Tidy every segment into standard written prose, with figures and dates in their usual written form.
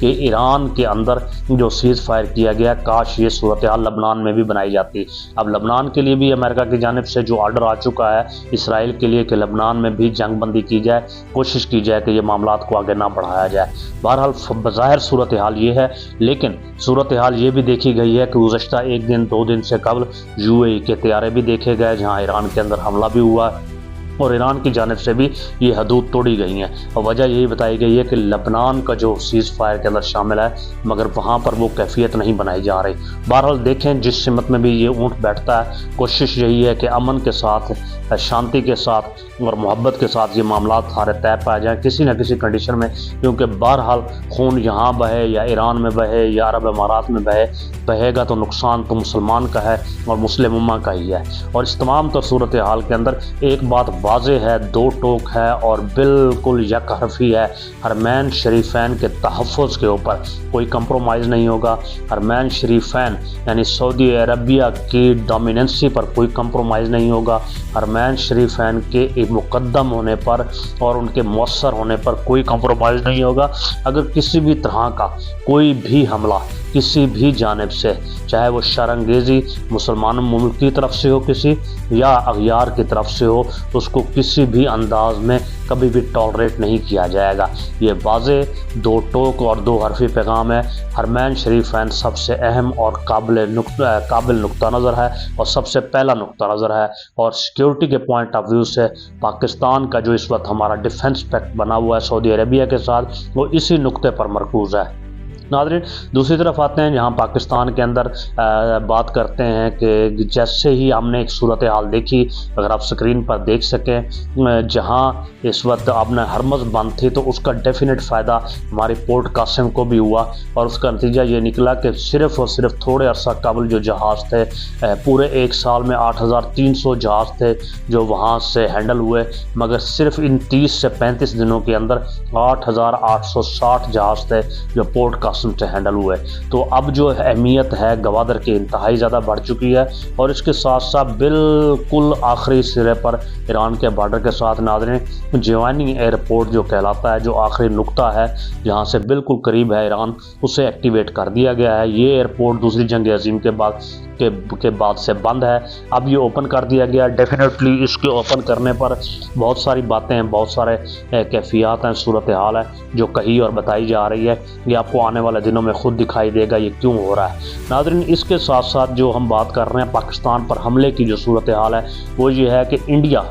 کہ ایران کے اندر جو سیز فائر کیا گیا کاش یہ صورتحال لبنان میں بھی بنائی جاتی۔ اب لبنان کے لیے بھی امریکہ کی جانب سے جو آرڈر آ چکا ہے اسرائیل کے لیے کہ لبنان میں بھی جنگ بندی کی جائے، کوشش کی جائے کہ یہ معاملات کو آگے نہ بڑھایا جائے۔ بہرحال بظاہر صورتحال یہ ہے، لیکن صورتحال یہ بھی دیکھی گئی ہے کہ گزشتہ ایک دن دو دن سے قبل UAE کے طیارے بھی دیکھے گئے جہاں ایران کے اندر حملہ بھی ہوا اور ایران کی جانب سے بھی یہ حدود توڑی گئی ہیں، اور وجہ یہی بتائی گئی ہے کہ لبنان کا جو سیز فائر کے اندر شامل ہے مگر وہاں پر وہ کیفیت نہیں بنائی جا رہی۔ بہرحال دیکھیں جس سمت میں بھی یہ اونٹ بیٹھتا ہے، کوشش یہی ہے کہ امن کے ساتھ، شانتی کے ساتھ اور محبت کے ساتھ یہ معاملات سارے طے پائے جائیں کسی نہ کسی کنڈیشن میں، کیونکہ بہرحال خون یہاں بہے یا ایران میں بہے یا عرب امارات میں بہے گا تو نقصان تو مسلمان کا ہے اور مسلم امہ کا ہی ہے۔ اور اس تمام تر صورتحال کے اندر ایک بات واضح ہے، دو ٹوک ہے اور بالکل یک حرفی ہے، حرمین شریفین کے تحفظ کے اوپر کوئی کمپرومائز نہیں ہوگا۔ حرمین شریفین یعنی سعودی عربیہ کی ڈومیننسی پر کوئی کمپرومائز نہیں ہوگا، حرمین شریفین کے مقدم ہونے پر اور ان کے مؤثر ہونے پر کوئی کمپرومائز نہیں ہوگا۔ اگر کسی بھی طرح کا کوئی بھی حملہ کسی بھی جانب سے، چاہے وہ شرانگیزی مسلمان ملک کی طرف سے ہو کسی یا اغیار کی طرف سے ہو، تو اس کو کسی بھی انداز میں کبھی بھی ٹالریٹ نہیں کیا جائے گا۔ یہ واضح دو ٹوک اور دو حرفی پیغام ہے۔ حرمین شریفین سب سے اہم اور قابل نقطہ نظر ہے اور سب سے پہلا نقطہ نظر ہے، اور سیکیورٹی کے پوائنٹ آف ویو سے پاکستان کا جو اس وقت ہمارا ڈیفنس پیکٹ بنا ہوا ہے سعودی عربیہ کے ساتھ، وہ اسی نقطے پر مرکوز ہے۔ ناظرین دوسری طرف آتے ہیں جہاں پاکستان کے اندر بات کرتے ہیں کہ جیسے ہی ہم نے ایک صورتحال دیکھی، اگر آپ سکرین پر دیکھ سکیں، جہاں اس وقت آپ نے ہرمز بند تھی تو اس کا ڈیفینیٹ فائدہ ہماری پورٹ قاسم کو بھی ہوا، اور اس کا نتیجہ یہ نکلا کہ صرف اور صرف تھوڑے عرصہ قبل جو جہاز تھے، پورے ایک سال میں 8300 جہاز تھے جو وہاں سے ہینڈل ہوئے، مگر صرف ان 30 سے 35 دنوں کے اندر 8860 جہاز تھے جو پورٹ قاسم سے ہینڈل ہوئے۔ تو اب جو اہمیت ہے گوادر کی انتہائی زیادہ بڑھ چکی ہے، اور اس کے ساتھ ساتھ بالکل آخری سرے پر ایران کے بارڈر کے ساتھ ناظرین جوانی ایئرپورٹ جو کہلاتا ہے، جو آخری نقطہ ہے جہاں سے بالکل قریب ہے ایران، اسے ایکٹیویٹ کر دیا گیا ہے۔ یہ ایئرپورٹ دوسری جنگ عظیم کے بعد سے بند ہے، اب یہ اوپن کر دیا گیا۔ ڈیفینیٹلی اس کے اوپن کرنے پر بہت ساری باتیں ہیں، بہت سارے کیفیات ہیں، صورتحال ہے جو کہی اور بتائی جا رہی ہے، یہ آپ کو آنے والے دنوں میں خود دکھائی دے گا یہ کیوں ہو رہا ہے۔ ناظرین اس کے ساتھ ساتھ جو ہم بات کر رہے ہیں پاکستان پر حملے کی جو صورتحال ہے وہ یہ ہے کہ انڈیا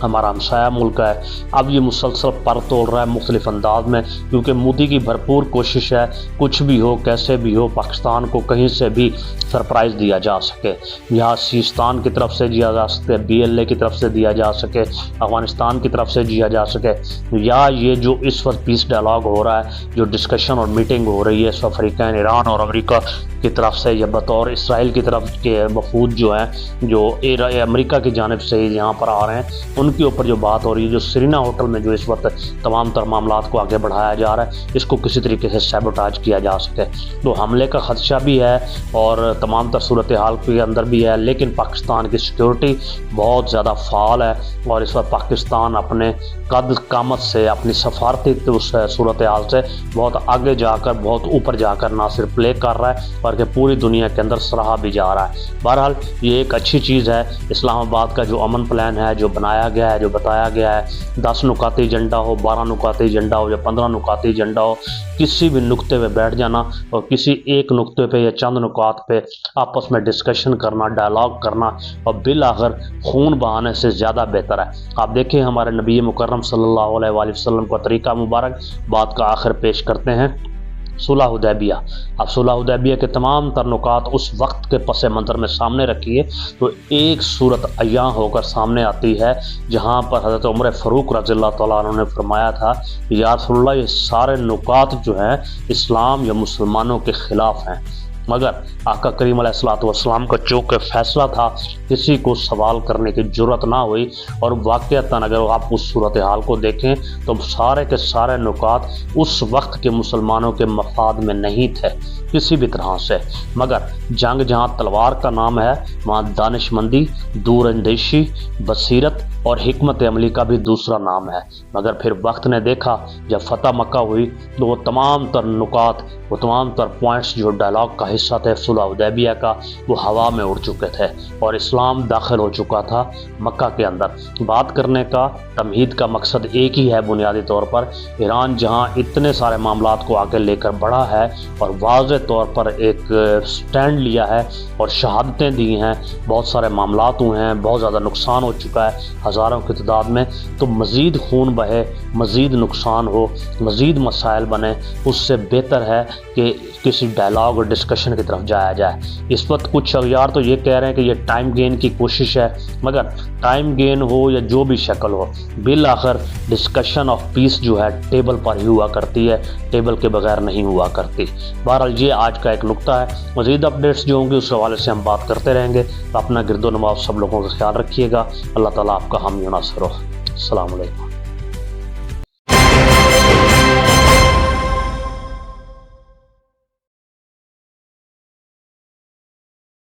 ہمارا ہمسایہ ملک ہے، اب یہ مسلسل پر توڑ رہا ہے مختلف انداز میں، کیونکہ مودی کی بھرپور کوشش ہے کچھ بھی ہو کیسے بھی ہو پاکستان کو کہیں سے بھی سرپرائز دیا جا سکے، یا سیستان کی طرف سے دیا جا سکے، BLA کی طرف سے دیا جا سکے، افغانستان کی طرف سے دیا جا سکے، یا یہ جو اس وقت پیس ڈائلاگ ہو رہا ہے، جو ڈسکشن اور میٹنگ ہو رہی ہے اس وقت فریقین ایران اور امریکہ کی طرف سے، یا بطور اسرائیل کی طرف کے وفود جو ہیں جو امریکہ کی جانب سے یہاں پر آ رہے ہیں، ان کے اوپر جو بات ہو رہی ہے، جو سرینا ہوٹل میں جو اس وقت تمام تر معاملات کو آگے بڑھایا جا رہا ہے، اس کو کسی طریقے سے سیبوٹاج کیا جا سکے، تو حملے کا خدشہ بھی ہے اور تمام تر صورتحال کے اندر بھی ہے، لیکن پاکستان کی سیکیورٹی بہت زیادہ فعال ہے، اور اس وقت پاکستان اپنے قد قامت سے، اپنی سفارتی صورتحال سے بہت آگے جا کر، بہت اوپر جا کر نہ صرف پلے کر رہا ہے بلکہ پوری دنیا کے اندر سراہا بھی جا رہا ہے۔ بہرحال یہ ایک اچھی چیز ہے، اسلام آباد کا جو امن پلان ہے، جو بنایا گیا ہے، جو بتایا گیا ہے، 10 نکاتی ایجنڈا ہو، 12 نکاتی ایجنڈا ہو یا 15 نکاتی ایجنڈا ہو، کسی بھی نقطے پہ بیٹھ جانا اور کسی ایک نقطے پہ یا چند نکات پہ آپس میں ڈسکشن کرنا، ڈائلاگ کرنا، اور بالآخر خون بہانے سے زیادہ بہتر ہے۔ آپ دیکھیں ہمارے نبی مکرم صلی اللہ علیہ وآلہ وسلم کا طریقہ مبارک، بات کا آخر پیش کرتے ہیں صلح حدیبیہ۔ اب صلح حدیبیہ کے تمام تر نکات اس وقت کے پس منظر میں سامنے رکھیے تو ایک صورت عیاں ہو کر سامنے آتی ہے، جہاں پر حضرت عمر فاروق رضی اللہ تعالیٰ عنہ نے فرمایا تھا یا رسول اللہ، یہ سارے نکات جو ہیں اسلام یا مسلمانوں کے خلاف ہیں، مگر آقا کریم علیہ الصلوۃ والسلام کا چونکہ فیصلہ تھا، کسی کو سوال کرنے کی جرت نہ ہوئی، اور واقعتاً اگر آپ اس صورتحال کو دیکھیں تو سارے کے سارے نکات اس وقت کے مسلمانوں کے مفاد میں نہیں تھے کسی بھی طرح سے، مگر جنگ جہاں تلوار کا نام ہے وہاں دانش مندی، دور اندیشی، بصیرت اور حکمت عملی کا بھی دوسرا نام ہے، مگر پھر وقت نے دیکھا جب فتح مکہ ہوئی تو وہ تمام تر نکات، وہ تمام تر پوائنٹس جو ڈائلاگ کا حصہ تھے صلح حدیبیہ کا، وہ ہوا میں اڑ چکے تھے اور اسلام داخل ہو چکا تھا مکہ کے اندر۔ بات کرنے کا، تمہید کا مقصد ایک ہی ہے بنیادی طور پر، ایران جہاں اتنے سارے معاملات کو آگے لے کر بڑھا ہے اور واضح طور پر ایک سٹینڈ لیا ہے اور شہادتیں دی ہیں، بہت سارے معاملات ہوئے ہیں، بہت زیادہ نقصان ہو چکا ہے ہزاروں کی تعداد میں، تو مزید خون بہے، مزید نقصان ہو، مزید مسائل بنے، اس سے بہتر ہے کہ کسی ڈائلاگ اور ڈسکشن کی طرف جایا جائے۔ اس وقت کچھ اغیار تو یہ کہہ رہے ہیں کہ یہ ٹائم گین کی کوشش ہے، مگر ٹائم گین ہو یا جو بھی شکل ہو، بالآخر ڈسکشن آف پیس جو ہے ٹیبل پر ہی ہوا کرتی ہے، ٹیبل کے بغیر نہیں ہوا کرتی۔ بہرحال یہ آج کا ایک نقطہ ہے، مزید اپڈیٹس جو ہوں گے اس حوالے سے ہم بات کرتے رہیں گے۔ اپنا گرد و نواح سب لوگوں کا خیال رکھیے گا، اللہ تعالیٰ آپ کا حامی و ناصر ہو۔ السلام علیکم۔